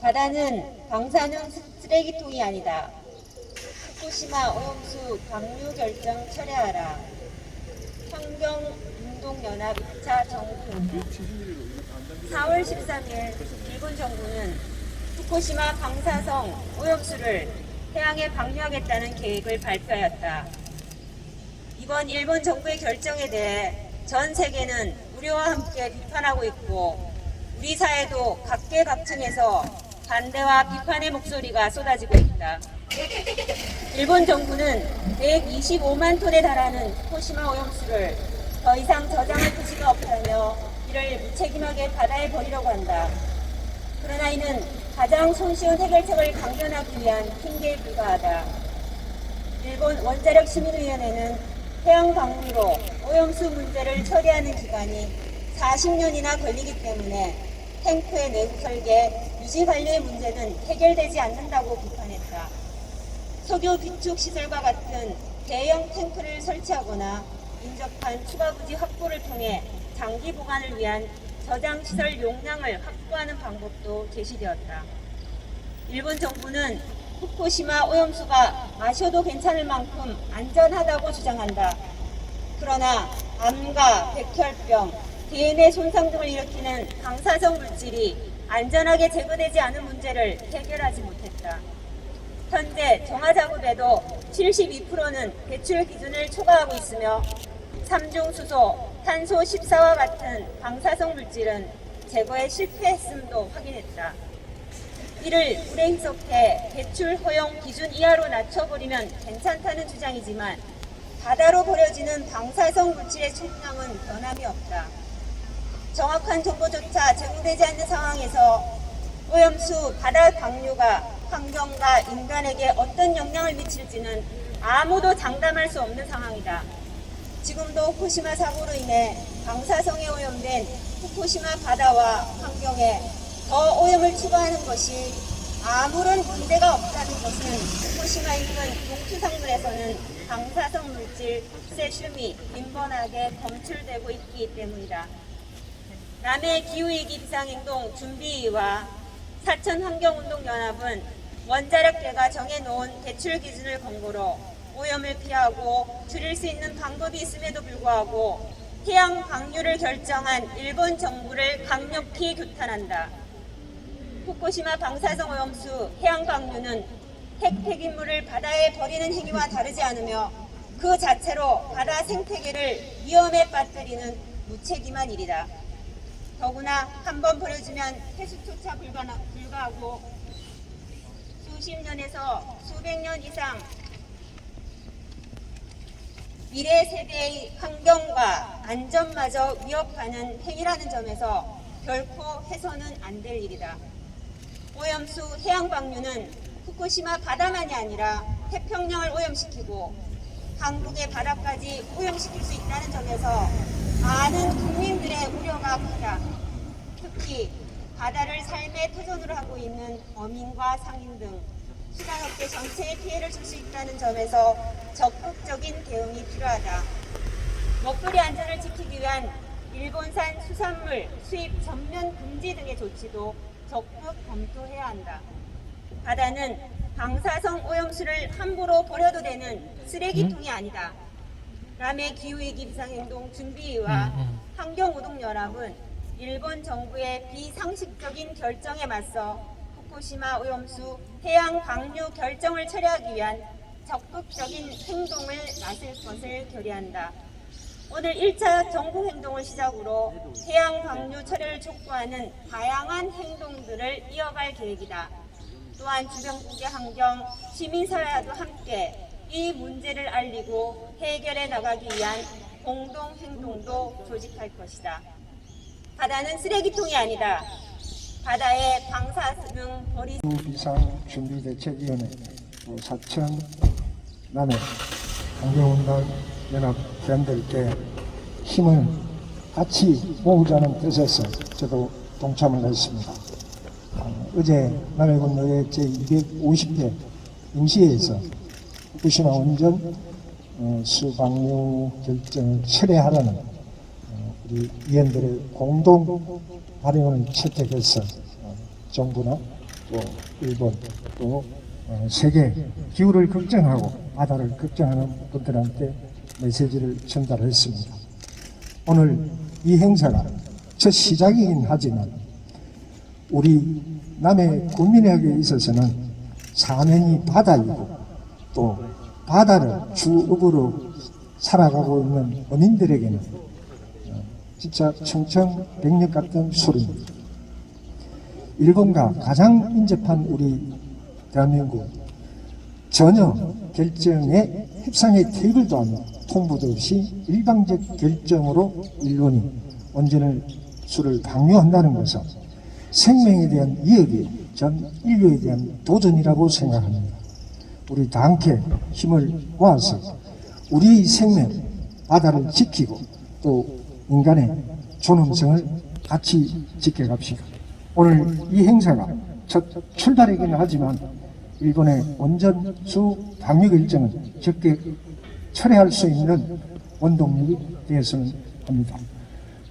바다는 방사능 쓰레기통이 아니다. 후쿠시마 오염수 방류 결정 철회하라. 환경운동연합 2차 정부운동. 4월 13일 일본 정부는 후쿠시마 방사성 오염수를 해양에 방류하겠다는 계획을 발표하였다. 이번 일본 정부의 결정에 대해 전 세계는 우려와 함께 비판하고 있고, 우리 사회도 각계각층에서 반대와 비판의 목소리가 쏟아지고 있다. 일본 정부는 125만 톤에 달하는 후쿠시마 오염수를 더 이상 저장할 토지가 없다며 이를 무책임하게 바다에 버리려고 한다. 그러나 이는 가장 손쉬운 해결책을 강변하기 위한 핑계에 불과하다. 일본 원자력 시민위원회는 해양 방류로 오염수 문제를 처리하는 기간이 40년이나 걸리기 때문에 탱크의 내부 설계, 유지 관리의 문제는 해결되지 않는다고 비판했다. 석유 비축 시설과 같은 대형 탱크를 설치하거나 인접한 추가 부지 확보를 통해 장기 보관을 위한 저장 시설 용량을 확보하는 방법도 제시되었다. 일본 정부는 후쿠시마 오염수가 마셔도 괜찮을 만큼 안전하다고 주장한다. 그러나 암과 백혈병, DNA 손상 등을 일으키는 방사성 물질이 안전하게 제거되지 않은 문제를 해결하지 못했다. 현재 정화작업에도 72%는 배출 기준을 초과하고 있으며 삼중수소, 탄소 14와 같은 방사성 물질은 제거에 실패했음도 확인했다. 이를 물에 희석해 배출 허용 기준 이하로 낮춰버리면 괜찮다는 주장이지만 바다로 버려지는 방사성 물질의 총량은 변함이 없다. 정확한 정보조차 제공되지 않는 상황에서 오염수 바다 방류가 환경과 인간에게 어떤 영향을 미칠지는 아무도 장담할 수 없는 상황이다. 지금도 후쿠시마 사고로 인해 방사성에 오염된 후쿠시마 바다와 환경에 더 오염을 추가하는 것이 아무런 문제가 없다는 것은 후쿠시마 인근 동투상물에서는 방사성 물질 세슘이 빈번하게 검출되고 있기 때문이다. 남해 기후위기 비상행동 준비위와 사천환경운동연합은 원자력계가 정해놓은 대출 기준을 근거로 오염을 피하고 줄일 수 있는 방법이 있음에도 불구하고 해양 방류를 결정한 일본 정부를 강력히 규탄한다. 후쿠시마 방사성 오염수 해양 방류는 핵 폐기물을 바다에 버리는 행위와 다르지 않으며 그 자체로 바다 생태계를 위험에 빠뜨리는 무책임한 일이다. 더구나 한번 버려지면 해수조차 불가하고 수십 년에서 수백 년 이상 미래 세대의 환경과 안전마저 위협하는 행위라는 점에서 결코 해서는 안 될 일이다. 오염수 해양 방류는 후쿠시마 바다만이 아니라 태평양을 오염시키고 한국의 바다까지 오염시킬 수 있다는 점에서 많은 국민들의 우려가 크다. 특히 바다를 삶의 터전으로 하고 있는 어민과 상인 등 수산업계 전체에 피해를 줄 수 있다는 점에서 적극적인 대응이 필요하다. 먹거리 안전을 지키기 위한 일본산 수산물 수입 전면 금지 등의 조치도 적극 검토해야 한다. 바다는 방사성 오염수를 함부로 버려도 되는 쓰레기통이 아니다. 남해 기후위기 비상행동 준비위와 환경우동연합은 일본 정부의 비상식적인 결정에 맞서 후쿠시마 오염수 해양 방류 결정을 철회하기 위한 적극적인 행동을 나설 것을 결의한다. 오늘 1차 전국행동을 시작으로 해양 방류 철회를 촉구하는 다양한 행동들을 이어갈 계획이다. 또한 주변국의 환경, 시민사회와도 함께 이 문제를 알리고 해결해 나가기 위한 공동행동도 조직할 것이다. 바다는 쓰레기통이 아니다. 바다에 방사능 버리 비상준비대책위원회 사천 남해 환경운동연합 회원들께 힘을 같이 모으자는 뜻에서 저도 동참을 했습니다. 어제 남해군 의회 제250회 임시회에서 후쿠시마 원전 수방류 결정을 철회하라는 우리 위원들의 공동 발의원을 채택해서 정부나 또 일본, 또 세계 기후를 걱정하고 바다를 걱정하는 분들한테 메시지를 전달했습니다. 오늘 이 행사가 첫 시작이긴 하지만 우리 남해 국민에게 있어서는 사면이 바다이고 또 바다를 주업으로 살아가고 있는 어민들에게는 진짜 청천백력 같은 소리입니다. 일본과 가장 인접한 우리 대한민국 전혀 결정에 협상의 테이블도 아니고 통보도 없이 일방적 결정으로 일본이 원전을 수를 방류한다는 것은 생명에 대한 위협이 전 인류에 대한 도전이라고 생각합니다. 우리 다 함께 힘을 모아서 우리 생명, 바다를 지키고 또 인간의 존엄성을 같이 지켜갑시다. 오늘 이 행사가 첫 출발이긴 하지만 일본의 원전수 방류 결정은 적게 철회할 수 있는 원동력이 되었으면 합니다.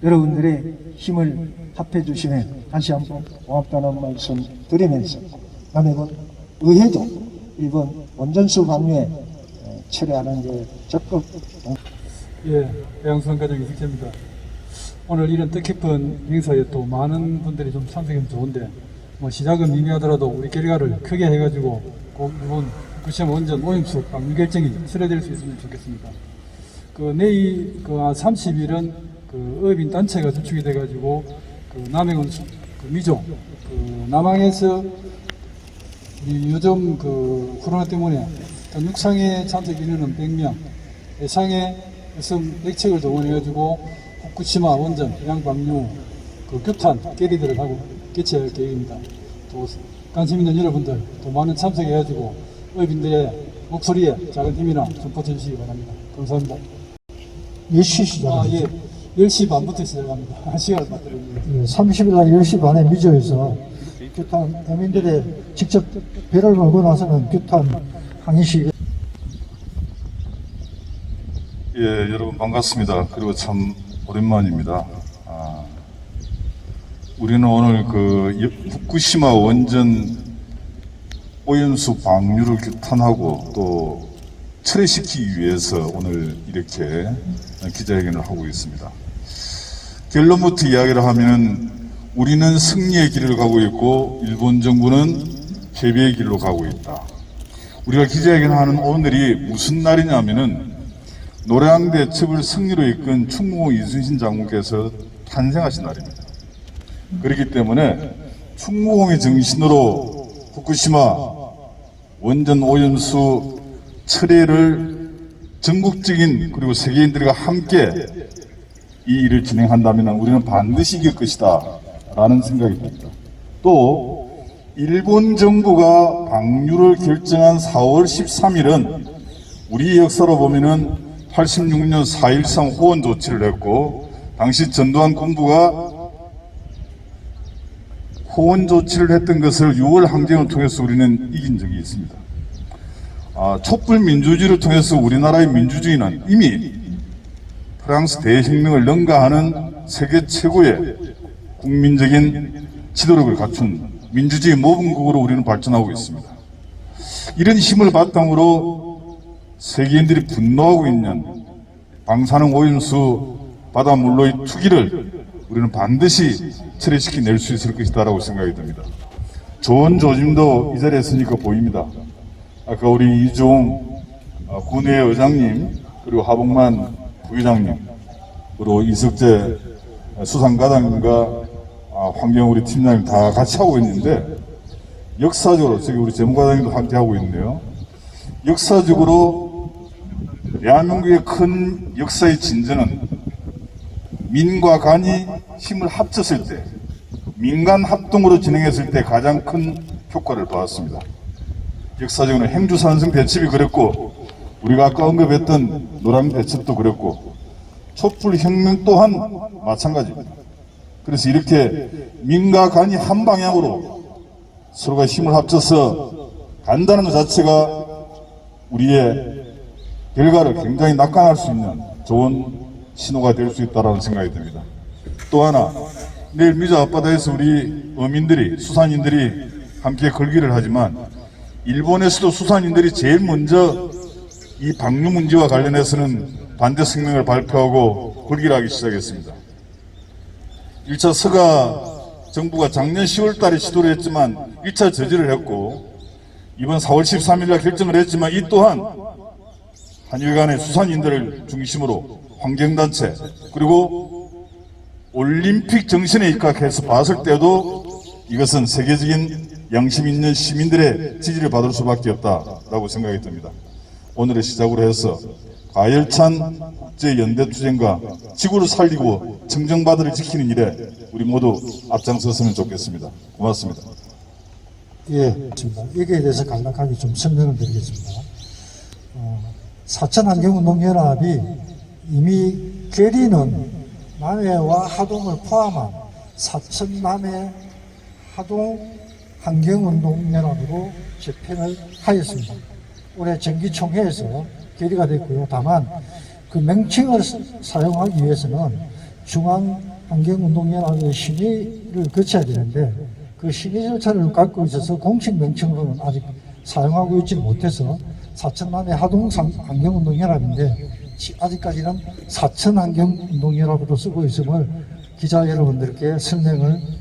여러분들의 힘을 합해 주시면 다시 한번 고맙다는 말씀 드리면서 남해군 의회도 일본 원전수 방류에 철회하는 게 적극 해양수산가족 이승재입니다. 오늘 이런 뜻깊은 행사에 또 많은 분들이 좀 참석하면 좋은데 뭐 시작은 미미하더라도 우리 결과를 크게 해가지고 꼭 이번 후쿠시마 원전 오염수 방류 결정이 철회될 수 있으면 좋겠습니다. 내일 30일은 어민 단체가 주축이 돼가지고 남해군 미종 남항에서 요즘 코로나 때문에 육상에 참석 인원은 100명, 해상에 여성 100척을 동원해가지고 후쿠시마 원전 해양방류 규탄 게리들을 하고 개최할 계획입니다. 또 관심 있는 여러분들 또 많은 참석해가지고 어민들의 목소리에 작은 힘이나 좀 보태주시기 바랍니다. 감사합니다. 몇 시 시작합니다? 10시 반부터 시작합니다. 시간을 받드립니다. 30일 날 10시 반에 미조에서 규탄 어민들의 직접 배를 몰고 나서는 규탄 항의식. 여러분 반갑습니다. 그리고 참 오랜만입니다. 우리는 오늘 후쿠시마 원전 오염수 방류를 규탄하고 또 철회시키기 위해서 오늘 이렇게 기자회견을 하고 있습니다. 결론부터 이야기를 하면 우리는 승리의 길을 가고 있고 일본 정부는 패배의 길로 가고 있다. 우리가 기자회견하는 오늘이 무슨 날이냐면은 노량대 첩을 승리로 이끈 충무공 이순신 장군께서 탄생하신 날입니다. 그렇기 때문에 충무공의 정신으로 후쿠시마 원전 오염수 철회를 전국적인 그리고 세계인들과 함께 이 일을 진행한다면 우리는 반드시 이길 것이다 라는 생각이 듭니다. 또 일본 정부가 방류를 결정한 4월 13일은 우리 역사로 보면은 86년 4.13 호원 조치를 했고 당시 전두환 군부가 호원 조치를 했던 것을 6월 항쟁을 통해서 우리는 이긴 적이 있습니다. 촛불 민주주의를 통해서 우리나라의 민주주의는 이미 프랑스 대혁명을 능가하는 세계 최고의 국민적인 지도력을 갖춘 민주주의 모범국으로 우리는 발전하고 있습니다. 이런 힘을 바탕으로 세계인들이 분노하고 있는 방사능 오염수 바닷물로의 투기를 우리는 반드시 철회시켜낼 수 있을 것이다라고 생각이 듭니다. 좋은 조짐도 이 자리에 있으니까 보입니다. 아까 우리 이종 군의 의장님 그리고 하복만 부회장님 그리고 이석재 수상과장님과 환경 우리 팀장님 다 같이 하고 있는데 역사적으로 저기 우리 재무과장님도 함께 하고 있는데요. 역사적으로 대한민국의 큰 역사의 진전은 민과 간이 힘을 합쳤을 때 민간 합동으로 진행했을 때 가장 큰 효과를 보았습니다. 역사적으로 행주산성 배첩이 그랬고 우리가 아까 언급했던 노랑 배첩도 그랬고 촛불혁명 또한 마찬가지입니다. 그래서 이렇게 민과 간이 한 방향으로 서로가 힘을 합쳐서 간다는 것 자체가 우리의 결과를 굉장히 낙관할 수 있는 좋은 신호가 될 수 있다는 생각이 듭니다. 또 하나 내일 미저 앞바다에서 우리 어민들이 수산인들이 함께 걸기를 하지만 일본에서도 수산인들이 제일 먼저 이 방류 문제와 관련해서는 반대 성명을 발표하고 걸기를 하기 시작했습니다. 1차 서가 정부가 작년 10월 달에 시도를 했지만 1차 저지를 했고 이번 4월 13일 날 결정을 했지만 이 또한 한일 간의 수산인들을 중심으로 환경단체 그리고 올림픽 정신에 입각해서 봤을 때도 이것은 세계적인 양심 있는 시민들의 지지를 받을 수밖에 없다라고 생각이 듭니다. 오늘의 시작으로 해서 가열찬 국제연대투쟁과 지구를 살리고 청정바다를 지키는 일에 우리 모두 앞장섰으면 좋겠습니다. 고맙습니다. 예, 맞습니다. 여기에 대해서 간략하게 좀 설명을 드리겠습니다. 사천환경운동연합이 이미 계리는 남해와 하동을 포함한 사천남해 하동 환경운동연합으로 집행을 하였습니다. 올해 정기총회에서 결의가 됐고요. 다만 그 명칭을 사용하기 위해서는 중앙환경운동연합의 심의를 거쳐야 되는데 그 심의 절차를 갖고 있어서 공식 명칭으로는 아직 사용하고 있지 못해서 사천남해 하동환경운동연합인데 아직까지는 사천환경운동연합으로 쓰고 있음을 기자 여러분들께 설명을